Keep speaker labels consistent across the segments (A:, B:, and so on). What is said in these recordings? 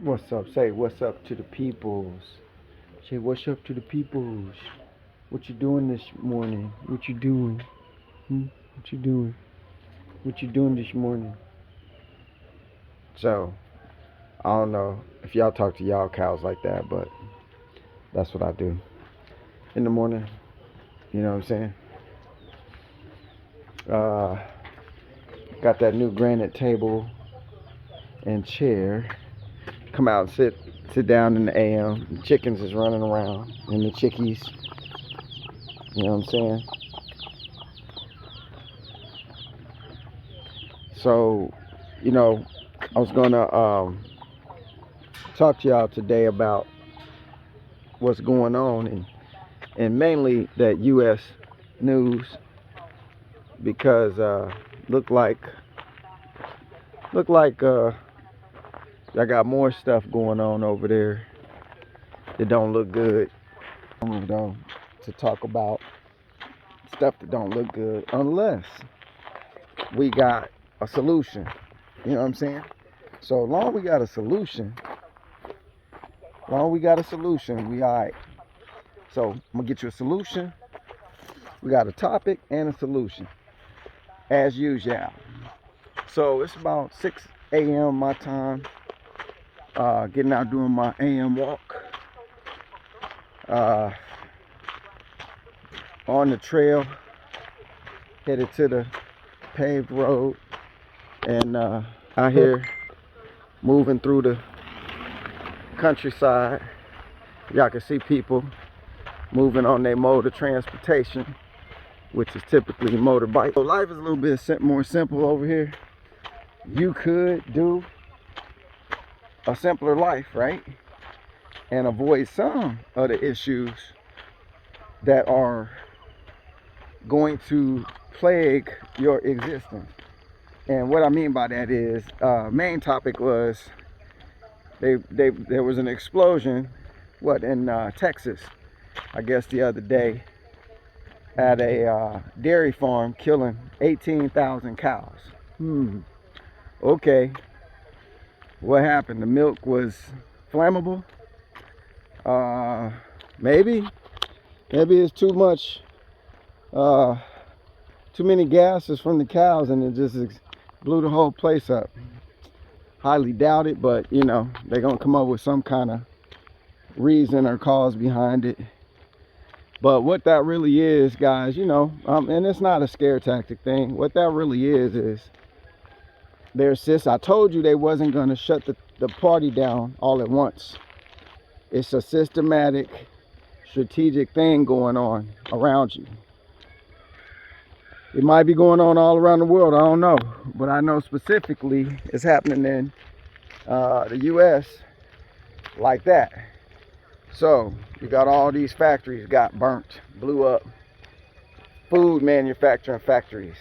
A: What's up? Say what's up to the peoples. Say what's up to the peoples. What you doing this morning? What you doing? Hmm? What you doing? What you doing this morning? So, I don't know if y'all talk to y'all cows like that, but that's what I do in the morning. You know what I'm saying? Uh, got that new granite table and chair. Come out and sit down in the AM. The chickens is running around and the chickies. You know what I'm saying? So, I was gonna talk to y'all today about what's going on and mainly that U.S. news because look like I got more stuff going on over there that don't look good. Moved on to talk about stuff that don't look good unless we got a solution. You know what I'm saying? So long we got a solution, we alright. So I'm gonna get you a solution. We got a topic and a solution, as usual. So it's about 6 a.m. my time. Getting out doing my AM walk. On the trail, headed to the paved road, and out here moving through the countryside. Y'all can see people moving on their mode of transportation, which is typically motorbike. So life is a little bit more simple over here. You could do a simpler life, right? And avoid some of the issues that are going to plague your existence. And what I mean by that is, main topic was there was an explosion, in Texas, I guess the other day, at a dairy farm, killing 18,000 cows. Okay. What happened? The milk was flammable? Maybe it's too much, too many gases from the cows, and it just blew the whole place up. Highly doubt it, but they're gonna come up with some kind of reason or cause behind it. But what that really is, guys, and it's not a scare tactic thing. What that really is I told you they wasn't gonna shut the party down all at once. It's a systematic, strategic thing going on around you. It might be going on all around the world, I don't know, but I know specifically it's happening in the U.S. like that. So you got all these factories got burnt, blew up. Food manufacturing factories.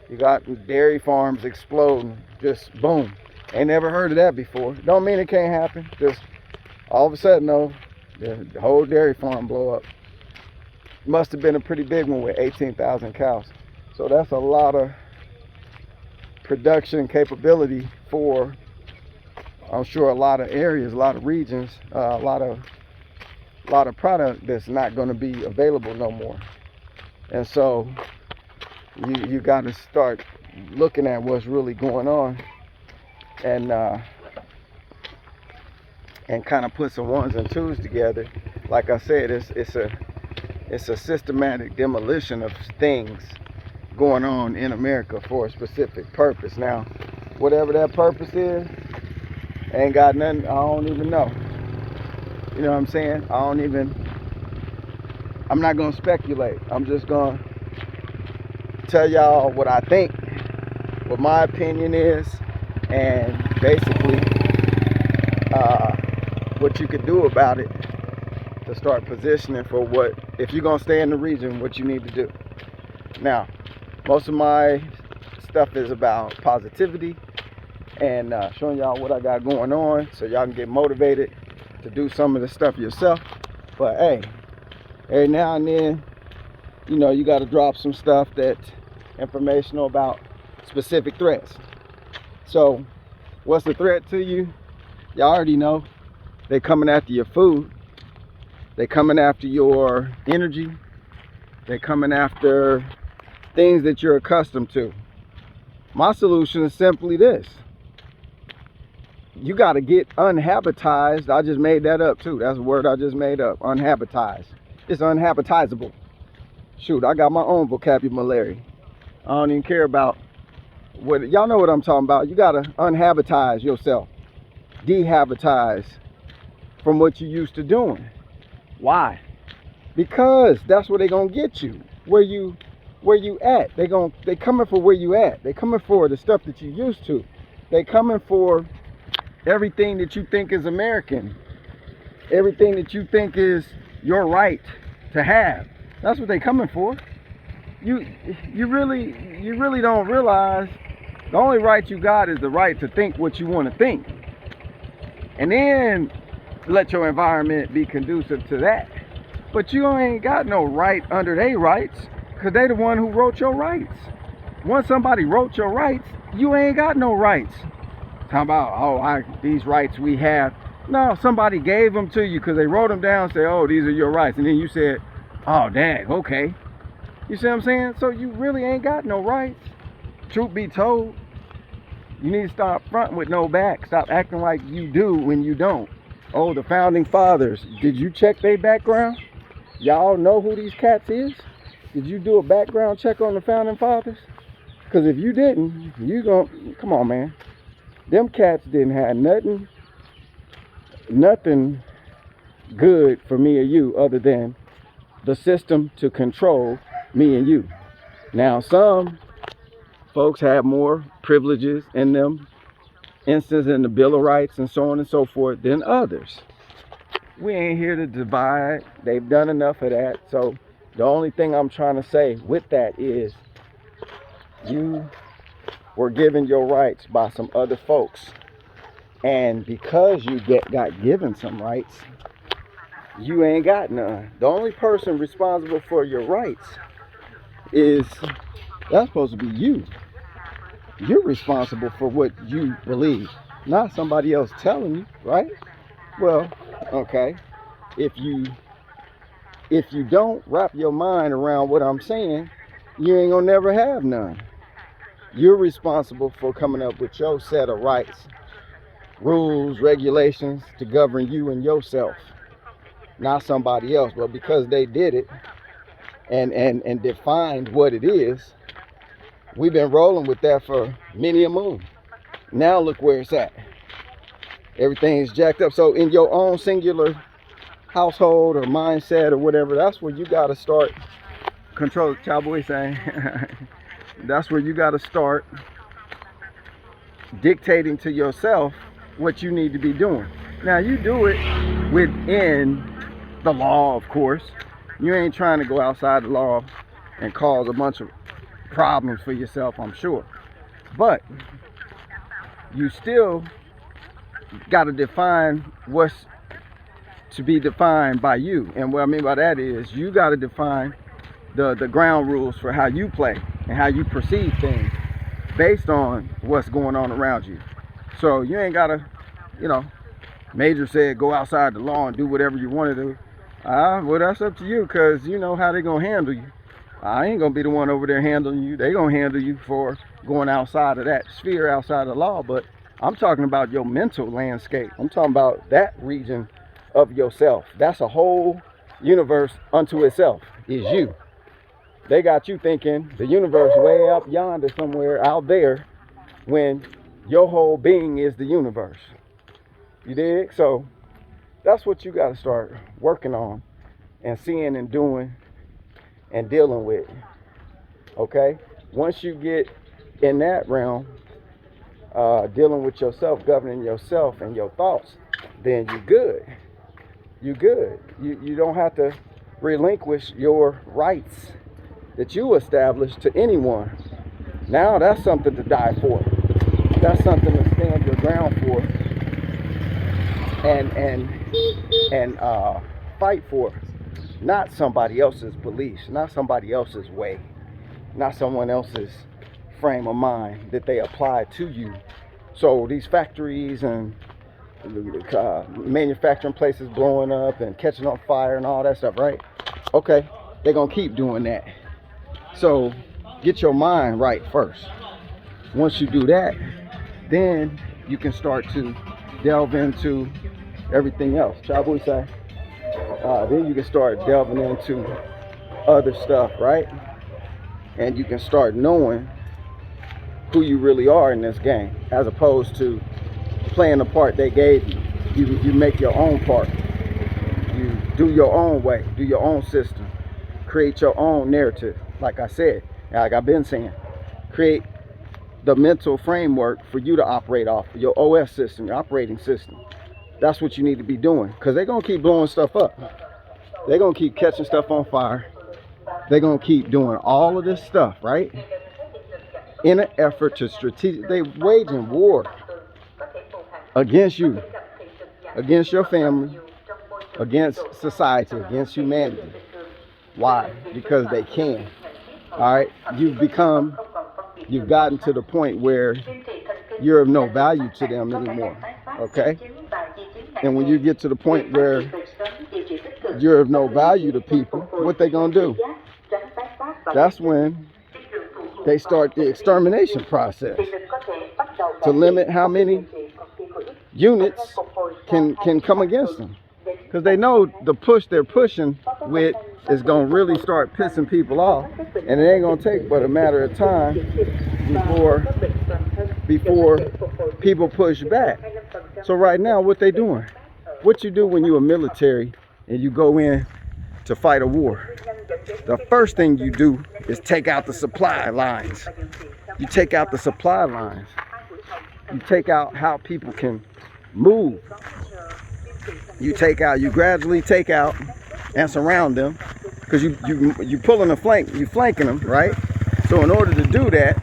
A: You got dairy farms exploding, just boom. Ain't never heard of that before. Don't mean it can't happen. Just all of a sudden, though, the whole dairy farm blow up. Must have been a pretty big one with 18,000 cows. So that's a lot of production capability for, I'm sure, a lot of areas, a lot of regions, a lot of product that's not going to be available no more. And so you got to start looking at what's really going on, and kind of put some ones and twos together. Like I said, it's a systematic demolition of things going on in America for a specific purpose. Now, whatever that purpose is, ain't got nothing. I don't even know. You know what I'm saying? I'm not gonna speculate. I'm just gonna tell y'all what I think, what my opinion is, and basically what you could do about it to start positioning for what, if you're gonna stay in the region, what you need to do. Now, most of my stuff is about positivity and showing y'all what I got going on so y'all can get motivated to do some of the stuff yourself. But hey, every now and then, you got to drop some stuff that's informational about specific threats. So what's the threat to you? Y'all already know. They coming after your food. They coming after your energy. They coming after things that you're accustomed to. My solution is simply this. You got to get unhabitized. I just made that up too. That's a word I just made up. Unhabitized. It's unhabitizable. Shoot, I got my own vocabulary. I don't even care about what, y'all know what I'm talking about. You got to unhabitize yourself. Dehabitize from what you used to doing. Why? Because that's where they're going to get you. Where you at. They coming for where you at. They coming for the stuff that you used to. They coming for everything that you think is American, everything that you think is your right to have. That's what they coming for. You really don't realize the only right you got is the right to think what you want to think, and then let your environment be conducive to that. But you ain't got no right under their rights, because they the one who wrote your rights. Once somebody wrote your rights, you ain't got no rights. Talking about, these rights we have. No, somebody gave them to you because they wrote them down and said, oh, these are your rights. And then you said, oh, dang, okay. You see what I'm saying? So you really ain't got no rights. Truth be told, you need to stop fronting with no back. Stop acting like you do when you don't. Oh, the founding fathers. Did you check their background? Y'all know who these cats is? Did you do a background check on the founding fathers? Because if you didn't, come on, man. Them cats didn't have nothing good for me or you other than the system to control me and you. Now, some folks have more privileges in them instances in the Bill of Rights and so on and so forth than others. We ain't here to divide. They've done enough of that. So the only thing I'm trying to say with that is you were given your rights by some other folks, and because you got given some rights, you ain't got none. The only person responsible for your rights that's supposed to be you. You're responsible for what you believe, not somebody else telling you, right? Well, okay, if you don't wrap your mind around what I'm saying, you ain't gonna never have none. You're responsible for coming up with your set of rights, rules, regulations to govern you and yourself, not somebody else. But because they did it and defined what it is, we've been rolling with that for many a moon. Now look where it's at. Everything's jacked up. So in your own singular household or mindset or whatever, that's where you got to start control. Cowboy saying that's where you got to start dictating to yourself what you need to be doing. Now, you do it within the law, of course. You ain't trying to go outside the law and cause a bunch of problems for yourself, I'm sure. But you still got to define what's to be defined by you. And what I mean by that is you got to define the ground rules for how you play and how you perceive things based on what's going on around you. So you ain't got to, Major said go outside the law and do whatever you want to do. Well, that's up to you, because you know how they're going to handle you. I ain't going to be the one over there handling you. They're going to handle you for going outside of that sphere, outside of the law. But I'm talking about your mental landscape. I'm talking about that region of yourself. That's a whole universe unto itself, is you. They got you thinking the universe way up yonder somewhere out there, when your whole being is the universe. You dig? So that's what you got to start working on and seeing and doing and dealing with. Okay? Once you get in that realm, dealing with yourself, governing yourself and your thoughts, then you're good. You're good. You don't have to relinquish your rights that you established to anyone. Now that's something to die for. That's something to stand your ground for and fight for. Not somebody else's beliefs, not somebody else's way, not someone else's frame of mind that they apply to you. So these factories and manufacturing places blowing up and catching on fire and all that stuff, right? Okay, they're gonna keep doing that. So get your mind right first. Once you do that, then you can start to delve into everything else. Chabu say. Then you can start delving into other stuff, right? And you can start knowing who you really are in this game, as opposed to playing the part they gave you. You make your own part. You do your own way, do your own system, create your own narrative. Like I said, like I've been saying, create the mental framework for you to operate off of, your OS system, your operating system. That's what you need to be doing, because they're going to keep blowing stuff up. They're going to keep catching stuff on fire. They're going to keep doing all of this stuff, right? In an effort to they waging war against you, against your family, against society, against humanity. Why? Because they can. All right? You've gotten to the point where you're of no value to them anymore. Okay? And when you get to the point where you're of no value to people, what they gonna do? That's when they start the extermination process to limit how many units can come against them, because they know the push they're pushing with is gonna really start pissing people off, and it ain't gonna take but a matter of time before people push back. So right now, what they doing? What you do when you're a military and you go in to fight a war? The first thing you do is take out the supply lines. You take out the supply lines. You take out how people can move. You gradually take out and surround them, because you pulling a flank, you flanking them, right? So in order to do that,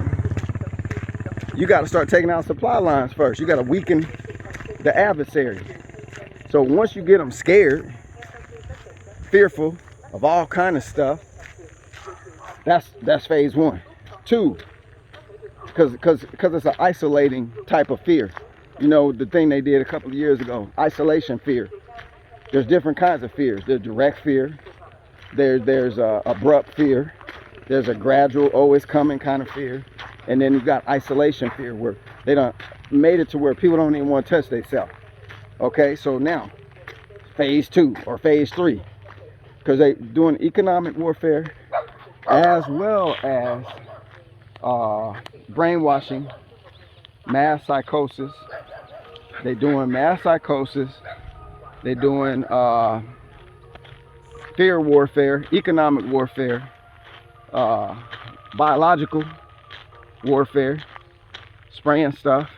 A: you got to start taking out supply lines first. You got to weaken the adversary. So once you get them scared, fearful of all kind of stuff, that's phase one. Two, because it's an isolating type of fear. You know, the thing they did a couple of years ago, isolation fear. There's different kinds of fears. There's direct fear. There's abrupt fear. There's a gradual, always coming kind of fear. And then you've got isolation fear, where they done made it to where people don't even want to touch themselves. Okay, so now, phase two or phase three, because they doing economic warfare as well as brainwashing, mass psychosis. They doing mass psychosis. They doing fear warfare, economic warfare, biological warfare, spraying stuff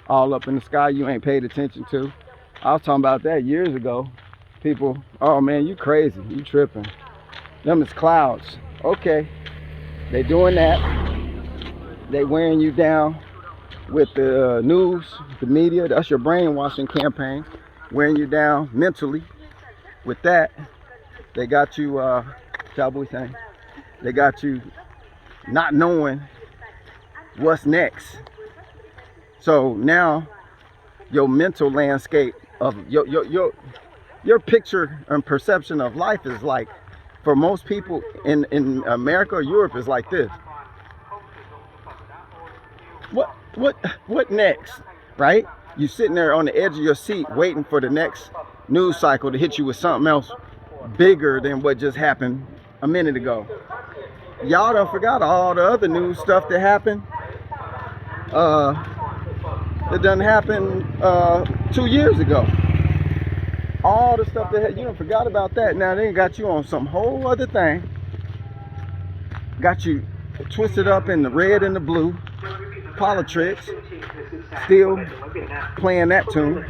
A: all up in the sky you ain't paid attention to. I was talking about that years ago. People, oh man, you crazy, you tripping. Them is clouds. Okay, they doing that. They wearing you down with the news, the media. That's your brainwashing campaign, wearing you down mentally. With that, they got you, cowboy thing. They got you not knowing what's next. So now your mental landscape of your picture and perception of life is like, for most people in America or Europe, is like this. What next, right? You sitting there on the edge of your seat waiting for the next news cycle to hit you with something else bigger than what just happened a minute ago. Y'all done forgot all the other news stuff that happened. That done happened 2 years ago. All the stuff that you done forgot about that. Now they got you on some whole other thing. Got you twisted up in the red and the blue. Politics. Still playing that tune.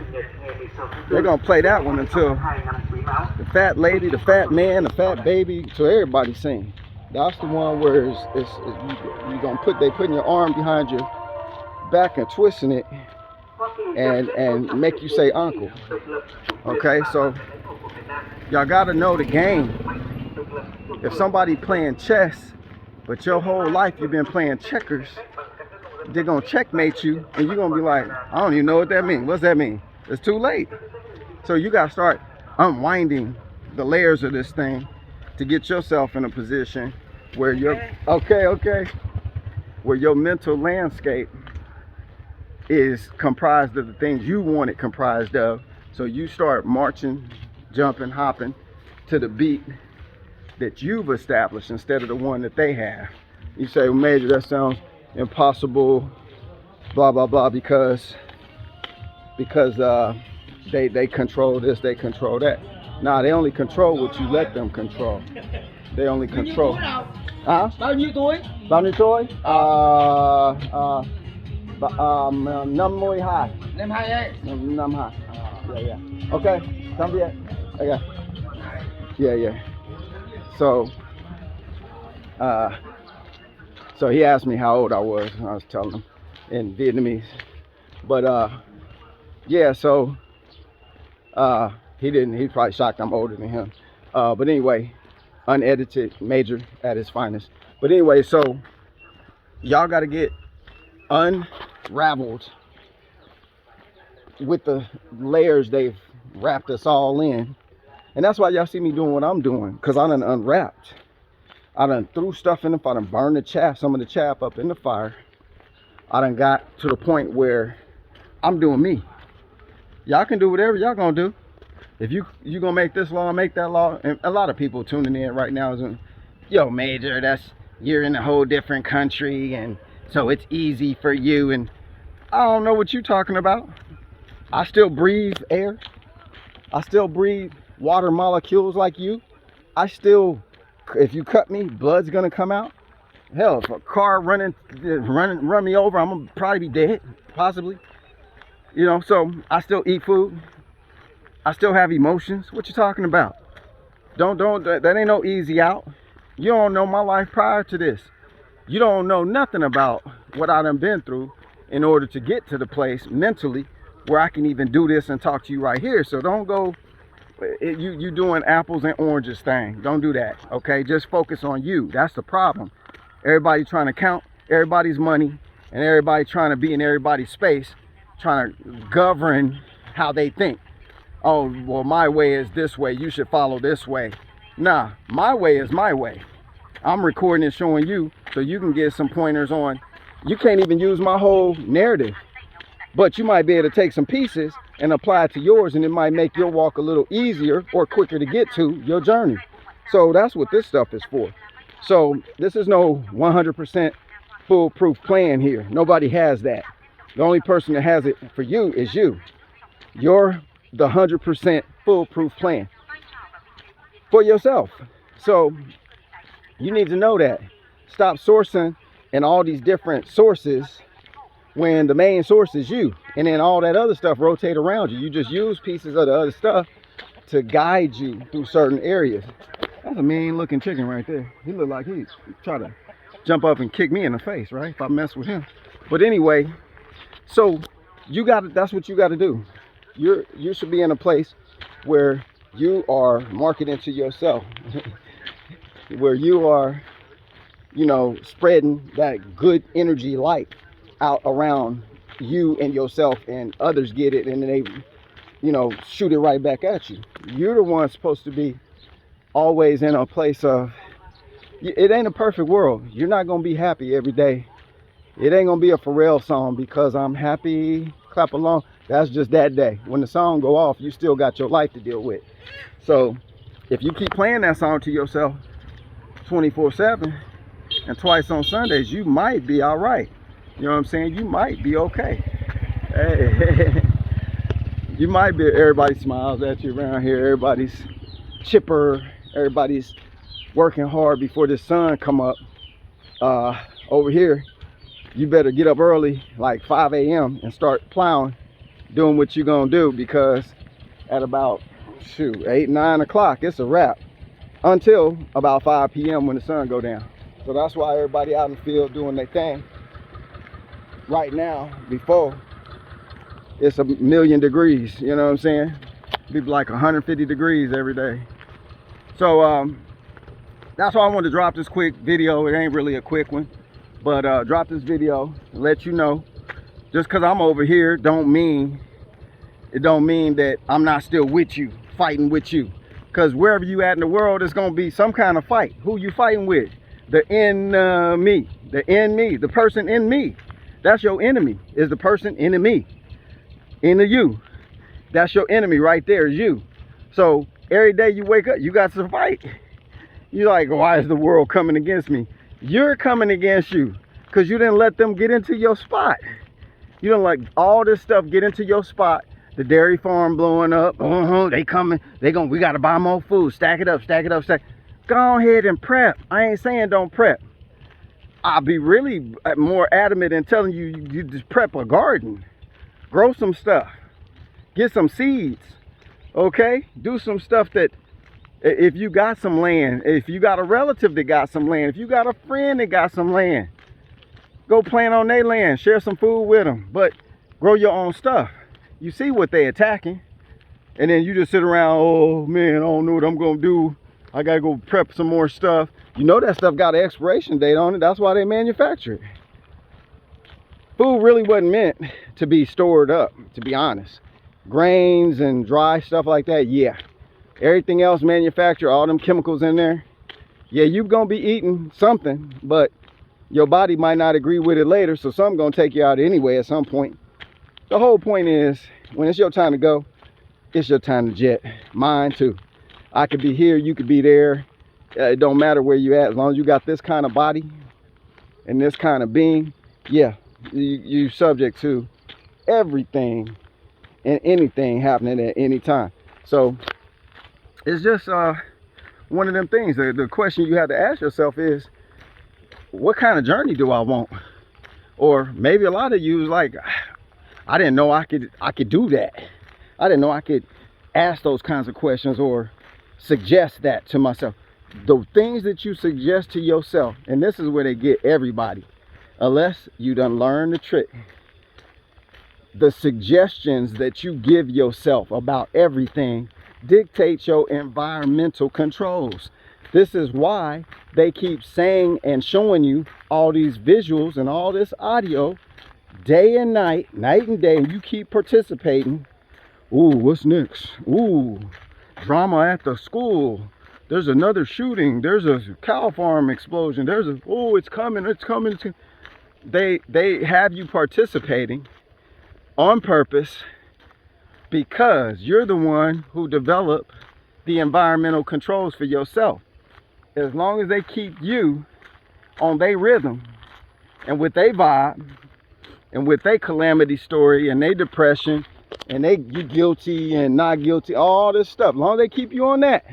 A: They're gonna play that one until the fat lady, the fat man, the fat baby, so everybody sing. That's the one where you gonna they putting your arm behind your back and twisting it and make you say uncle. Okay, so y'all gotta know the game. If somebody playing chess, but your whole life you've been playing checkers, they're gonna checkmate you, and you're gonna be like, I don't even know what that means. What's that mean? It's too late. So you got to start unwinding the layers of this thing to get yourself in a position where you're where your mental landscape is comprised of the things you want it comprised of. So you start marching, jumping, hopping to the beat that you've established instead of the one that they have. You say, well, Major, that sounds impossible, blah blah blah, because they control this, they control that. Nah, they only control what you let them control. They only control.
B: Bao nhiêu túi?
A: Bao nhiêu túi? 52.
B: 52 ấy.
A: 52. Yeah. Okay. Come here. Okay. Yeah. So he asked me how old I was, and I was telling him in Vietnamese. But yeah, so he's probably shocked I'm older than him. But anyway, unedited Major at his finest. But anyway, so y'all got to get unraveled with the layers they've wrapped us all in. And that's why y'all see me doing what I'm doing, because I done unwrapped. I done threw stuff in the fire, I done burned the chaff, some of the chaff up in the fire. I done got to the point where I'm doing me. Y'all can do whatever y'all gonna do. If you gonna make this law, make that law. And a lot of people tuning in right now is, yo, Major, you're in a whole different country, and so it's easy for you. And I don't know what you're talking about. I still breathe air. I still breathe water molecules like you. If you cut me, blood's gonna come out. Hell, if a car run me over, I'm gonna probably be dead, possibly. You know, so I still eat food. I still have emotions. What you talking about? That ain't no easy out. You don't know my life prior to this. You don't know nothing about what I done been through in order to get to the place mentally where I can even do this and talk to you right here. So don't go, you doing apples and oranges thing. Don't do that, okay? Just focus on you. That's the problem. Everybody trying to count everybody's money, and everybody trying to be in everybody's space, trying to govern how they think. Oh, well, my way is this way, you should follow this way. Nah, my way is my way. I'm recording and showing you so you can get some pointers on. You can't even use my whole narrative, but you might be able to take some pieces and apply it to yours, and it might make your walk a little easier or quicker to get to your journey. So that's what this stuff is for. So this is no 100% foolproof plan here. Nobody has that. The only person that has it for you is you. You're the 100% foolproof plan for yourself. So you need to know that. Stop sourcing in all these different sources when the main source is you, and then all that other stuff rotate around you. You just use pieces of the other stuff to guide you through certain areas. That's a mean looking chicken right there. He looked like he'd try to jump up and kick me in the face, right, if I mess with him. But anyway, so that's what you got to do. You should be in a place where you are marketing to yourself, where you are, you know, spreading that good energy light out around you and yourself, and others get it and they, you know, shoot it right back at you. You're the one supposed to be always in a place of, it ain't a perfect world. You're not gonna be happy every day. It ain't gonna be a Pharrell song because I'm happy, clap along. That's just that day. When the song go off, you still got your life to deal with. So if you keep playing that song to yourself 24/7 and twice on Sundays, you might be all right. You know what I'm saying? You might be okay. Hey, you might be, everybody smiles at you around here. Everybody's chipper. Everybody's working hard before the sun come up. Over here, you better get up early, like 5 a.m. and start plowing, doing what you're gonna do, because at about 8, 9 o'clock, it's a wrap until about 5 p.m. when the sun go down. So that's why everybody out in the field doing their thing right now before it's 1,000,000 degrees. You know what I'm saying? It'd be like 150 degrees every day. So that's why I wanted to drop this quick video. It ain't really a quick one, but drop this video and let you know. Just because I'm over here don't mean it don't mean that I'm not still with you, fighting with you. Because wherever you at in the world, it's going to be some kind of fight. Who you fighting with? The me. The person in me. That's your enemy, is the person in me. In you. That's your enemy right there, is you. So every day you wake up, you got to fight. You're like, why is the world coming against me? You're coming against you because you didn't let them get into your spot. You don't let all this stuff get into your spot. The dairy farm blowing up. They coming. We got to buy more food. Stack it up, stack it up, stack. Go ahead and prep. I ain't saying don't prep. I'll be really more adamant in telling you, you just prep a garden. Grow some stuff. Get some seeds. Okay? Do some stuff that, if you got some land, if you got a relative that got some land, if you got a friend that got some land, go plant on their land, share some food with them, but grow your own stuff. You see what they attacking, and then you just sit around, oh man, I don't know what I'm gonna do. I gotta go prep some more stuff. You know that stuff got an expiration date on it. That's why they manufacture it. Food really wasn't meant to be stored up, to be honest. Grains and dry stuff like that, yeah. Everything else manufactured, all them chemicals in there, yeah, you're gonna be eating something, but your body might not agree with it later, so something's gonna take you out anyway at some point. The whole point is, when it's your time to go, it's your time to jet. Mine too. I could be here, you could be there. It don't matter where you at, as long as you got this kind of body and this kind of being, yeah, you're subject to everything and anything happening at any time. So it's just one of them things. The question you have to ask yourself is, what kind of journey do I want? Or maybe a lot of you is like, I didn't know I could do that. I didn't know I could ask those kinds of questions or suggest that to myself. The things that you suggest to yourself, and this is where they get everybody, unless you done learn the trick. The suggestions that you give yourself about everything dictate your environmental controls. This is why they keep saying and showing you all these visuals and all this audio day and night, night and day, and you keep participating. Ooh, what's next? Ooh, drama at the school. There's another shooting. There's a cow farm explosion. Oh, it's coming, it's coming. They have you participating on purpose because you're the one who developed the environmental controls for yourself. As long as they keep you on their rhythm and with their vibe and with their calamity story and their depression and you guilty and not guilty, all this stuff, as long as they keep you on that,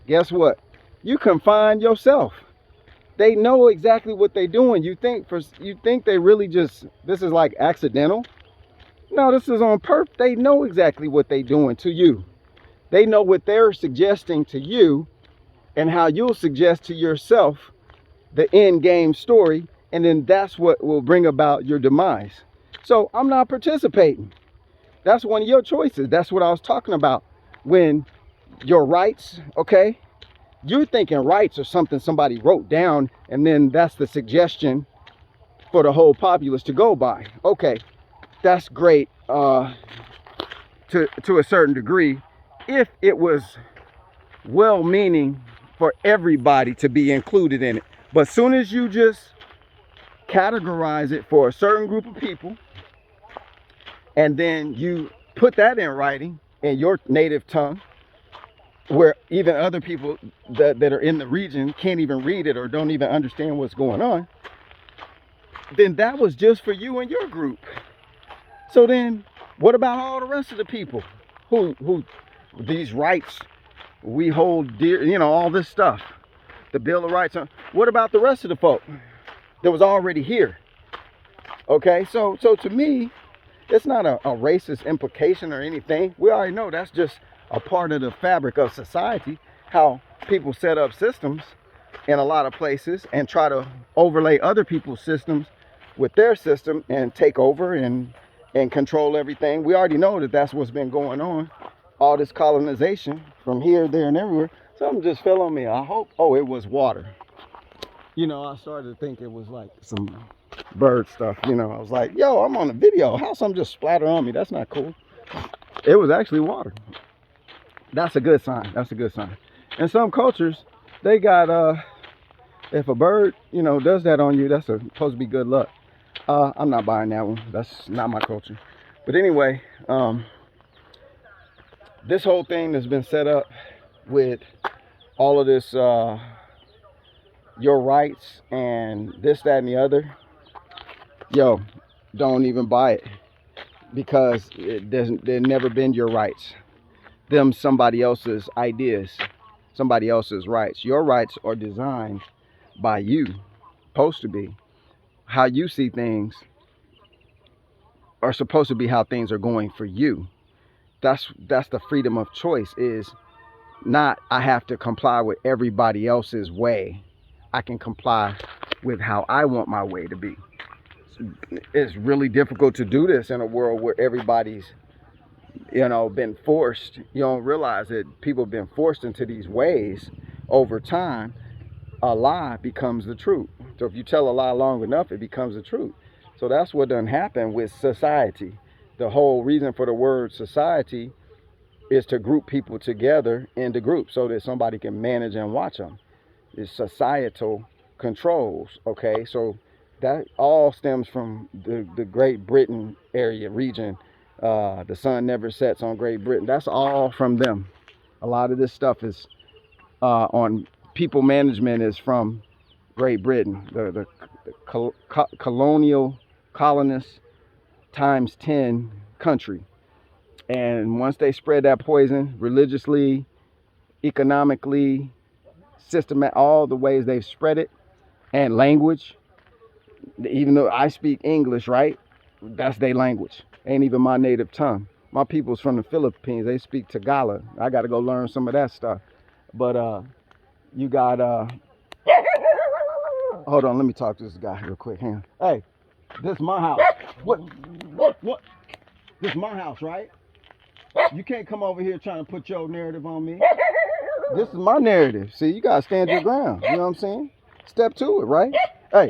A: guess what? You confine yourself. They know exactly what they're doing. You think they really just, this is like accidental? No, this is on purpose. They know exactly what they're doing to you. They know what they're suggesting to you and how you'll suggest to yourself the end game story, and then that's what will bring about your demise. So I'm not participating. That's one of your choices. That's what I was talking about. When your rights, okay, you're thinking rights are something somebody wrote down and then that's the suggestion for the whole populace to go by. Okay, that's great to a certain degree if it was well-meaning for everybody to be included in it. But soon as you just categorize it for a certain group of people and then you put that in writing in your native tongue, where even other people that are in the region can't even read it or don't even understand what's going on, then that was just for you and your group. So then what about all the rest of the people who these rights we hold dear, you know, all this stuff, the Bill of Rights? What about the rest of the folk that was already here? Okay, so to me, it's not a racist implication or anything. We already know that's just a part of the fabric of society, how people set up systems in a lot of places and try to overlay other people's systems with their system and take over and control everything. We already know that that's what's been going on. All this colonization from here, there, and everywhere. Something just fell on me. I hope, oh, it was water. You know, I started to think it was like some bird stuff. You know, I was like, yo, I'm on a video. How something just splatter on me? That's not cool. It was actually water. That's a good sign. That's a good sign. In some cultures, they got if a bird, does that on you, that's supposed to be good luck. I'm not buying that one. That's not my culture. But anyway, this whole thing that's been set up with all of this, your rights and this, that, and the other, yo, don't even buy it, because they've never been your rights. Them somebody else's ideas, somebody else's rights. Your rights are designed by you, supposed to be. How you see things are supposed to be how things are going for you. That's the freedom of choice, is not I have to comply with everybody else's way. I can comply with how I want my way to be. It's really difficult to do this in a world where everybody's been forced. You don't realize that people have been forced into these ways. Over time, a lie becomes the truth. So if you tell a lie long enough, it becomes the truth. So that's what done happened with society. The whole reason for the word society is to group people together into groups so that somebody can manage and watch them. It's societal controls. Okay, so that all stems from the Great Britain area region. The sun never sets on Great Britain. That's all from them. A lot of this stuff is on people management is from Great Britain, the colonial colonists times 10 country. And once they spread that poison religiously, economically, all the ways they've spread it, and language, even though I speak English, right? That's their language. Ain't even my native tongue. My people's from the Philippines. They speak Tagalog. I got to go learn some of that stuff. But you got hold on, let me talk to this guy real quick. Hang on. Hey, this is my house. What? This is my house, right? You can't come over here trying to put your narrative on me. This is my narrative. See, you gotta stand your ground. You know what I'm saying? Step to it, right? Hey,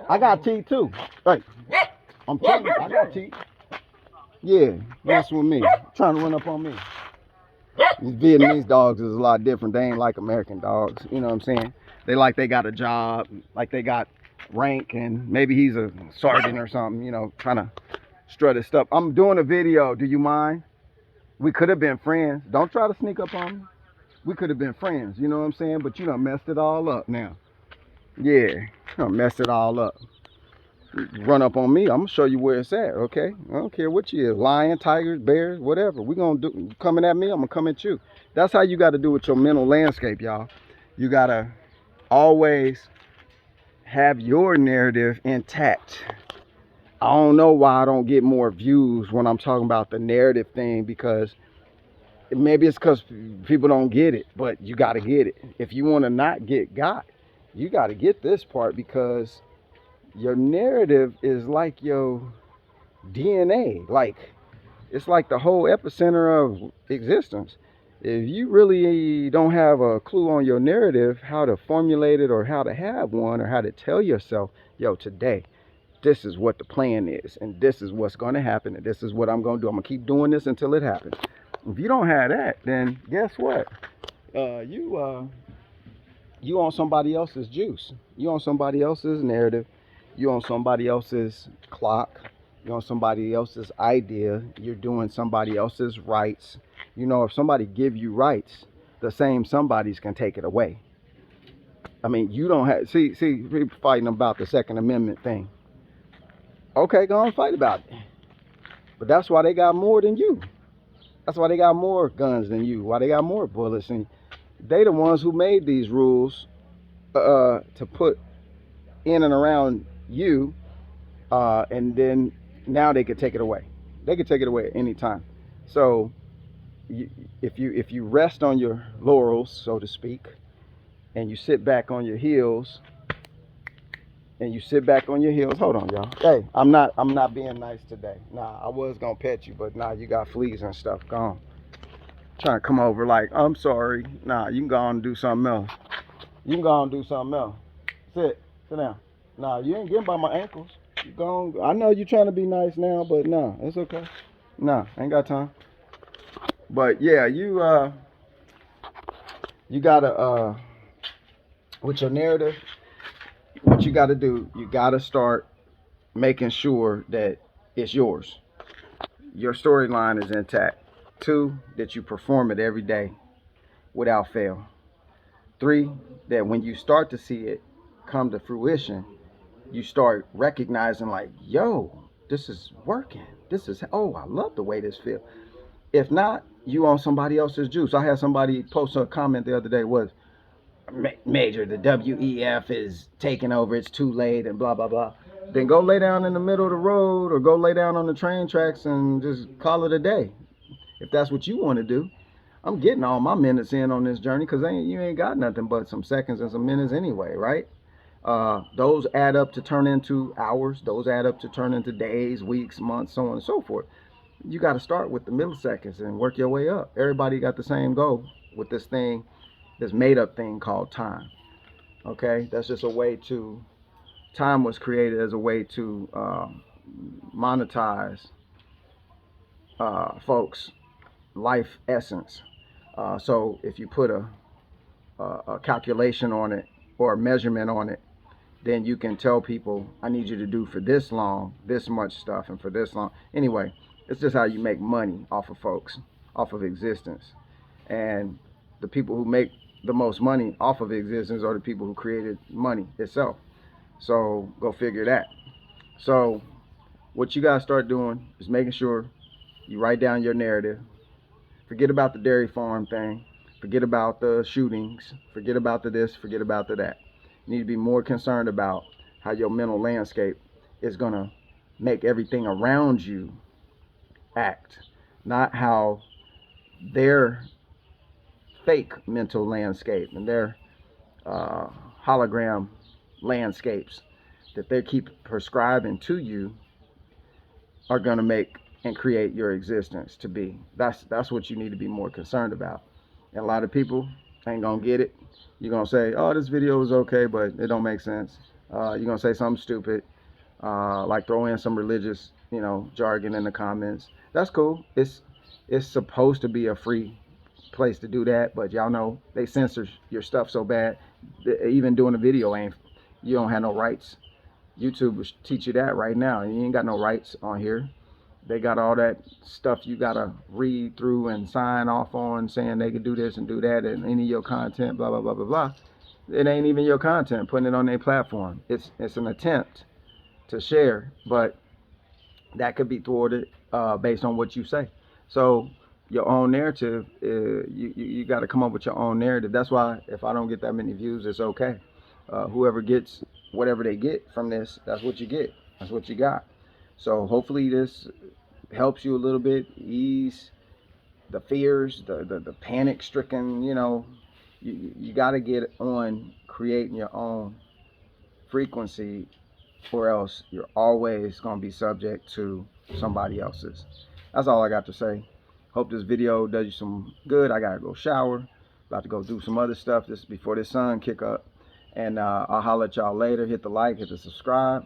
A: I got teeth too. Hey, I'm telling you, I got teeth. Yeah, messing with me, trying to run up on me. These Vietnamese dogs is a lot different. They ain't like American dogs. You know what I'm saying? They got a job, like they got rank, and maybe he's a sergeant or something, trying to strut his stuff. I'm doing a video. Do you mind? We could have been friends. Don't try to sneak up on me. We could have been friends, you know what I'm saying? But you done messed it all up now. Yeah, you done messed it all up. Run up on me, I'm gonna show you where it's at, okay? I don't care what you is, lion, tigers, bears, whatever. We gonna do. You coming at me, I'm gonna come at you. That's how you gotta do with your mental landscape, y'all. You gotta always have your narrative intact. I don't know why I don't get more views when I'm talking about the narrative thing, because maybe it's because people don't get it, but you got to get it. If you want to not get got, you got to get this part, because your narrative is like your DNA. Like, it's like the whole epicenter of existence. If you really don't have a clue on your narrative, how to formulate it, or how to have one, or how to tell yourself, yo, today, this is what the plan is, and this is what's going to happen, and this is what I'm going to do. I'm going to keep doing this until it happens. If you don't have that, then guess what? You on somebody else's juice. You on somebody else's narrative. You on somebody else's clock. You on somebody else's idea. You're doing somebody else's rights. If somebody give you rights, the same somebody's can take it away. I mean, you don't have, see, people fighting about the Second Amendment thing. Okay, go on, fight about it. But that's why they got more than you. That's why they got more guns than you. Why they got more bullets. And they the ones who made these rules to put in and around you. And then now they could take it away. They could take it away at any time. So if you rest on your laurels, so to speak, and you sit back on your heels, hold on, y'all. Hey, I'm not being nice today. Nah, I was gonna pet you, but nah, you got fleas and stuff. Gone. Trying to come over like, I'm sorry. Nah, you can go on and do something else. Sit down. Nah, you ain't getting by my ankles. I know you're trying to be nice now, but nah, it's okay. Nah, ain't got time. But yeah, you gotta with your narrative, what you gotta do, you gotta start making sure that it's yours. Your storyline is intact. 2, that you perform it every day without fail. 3, that when you start to see it come to fruition, you start recognizing like, yo, this is working. This is, oh, I love the way this feels. If not, you on somebody else's juice. I had somebody post a comment the other day was, Major, the WEF is taking over. It's too late and blah, blah, blah. Then go lay down in the middle of the road or go lay down on the train tracks and just call it a day. If that's what you want to do. I'm getting all my minutes in on this journey because you ain't got nothing but some seconds and some minutes anyway, right? Those add up to turn into hours. Those add up to turn into days, weeks, months, so on and so forth. You got to start with the milliseconds and work your way up. Everybody got the same goal with this thing, this made up thing called time. Okay, that's just a way to, time was created as a way to monetize folks' life essence. So if you put a calculation on it or a measurement on it, then you can tell people, I need you to do for this long, this much stuff, and for this long. Anyway, it's just how you make money off of folks, off of existence. And the people who make the most money off of existence are the people who created money itself. So go figure that. So what you gotta start doing is making sure you write down your narrative. Forget about the dairy farm thing. Forget about the shootings. Forget about the this. Forget about the that. You need to be more concerned about how your mental landscape is going to make everything around you act, not how their fake mental landscape and their hologram landscapes that they keep prescribing to you are going to make and create your existence to be. That's what you need to be more concerned about. And a lot of people ain't gonna get it. You're gonna say, oh, this video is okay, but it don't make sense. You're gonna say something stupid, like throw in some religious, jargon in the comments. That's cool. It's supposed to be a free place to do that, but y'all know they censor your stuff so bad. Even doing a video you don't have no rights. YouTube will teach you that right now. You ain't got no rights on here. They got all that stuff you gotta read through and sign off on, saying they can do this and do that and any of your content, blah blah blah blah blah. It ain't even your content, putting it on their platform. It's an attempt to share, but that could be thwarted based on what you say. So your own narrative, you got to come up with your own narrative. That's why if I don't get that many views, it's okay. Whoever gets whatever they get from this, that's what you get. That's what you got. So hopefully this helps you a little bit, ease the fears, the panic stricken, you got to get on creating your own frequency, or else you're always going to be subject to somebody else's. That's all I got to say. Hope this video does you some good. I got to go shower, about to go do some other stuff this before the sun kick up, and I'll holler at y'all later. Hit the like, hit the subscribe.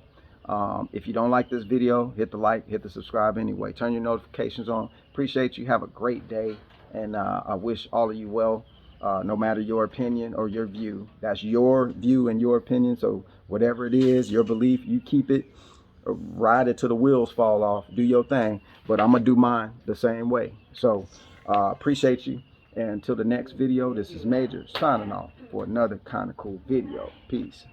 A: If you don't like this video, hit the like, hit the subscribe anyway. Turn your notifications on. Appreciate you. Have a great day. And I wish all of you well, no matter your opinion or your view. That's your view and your opinion. So whatever it is, your belief, you keep it. Ride it till the wheels fall off. Do your thing. But I'm going to do mine the same way. So appreciate you. And until the next video, this is Major signing off for another kind of cool video. Peace.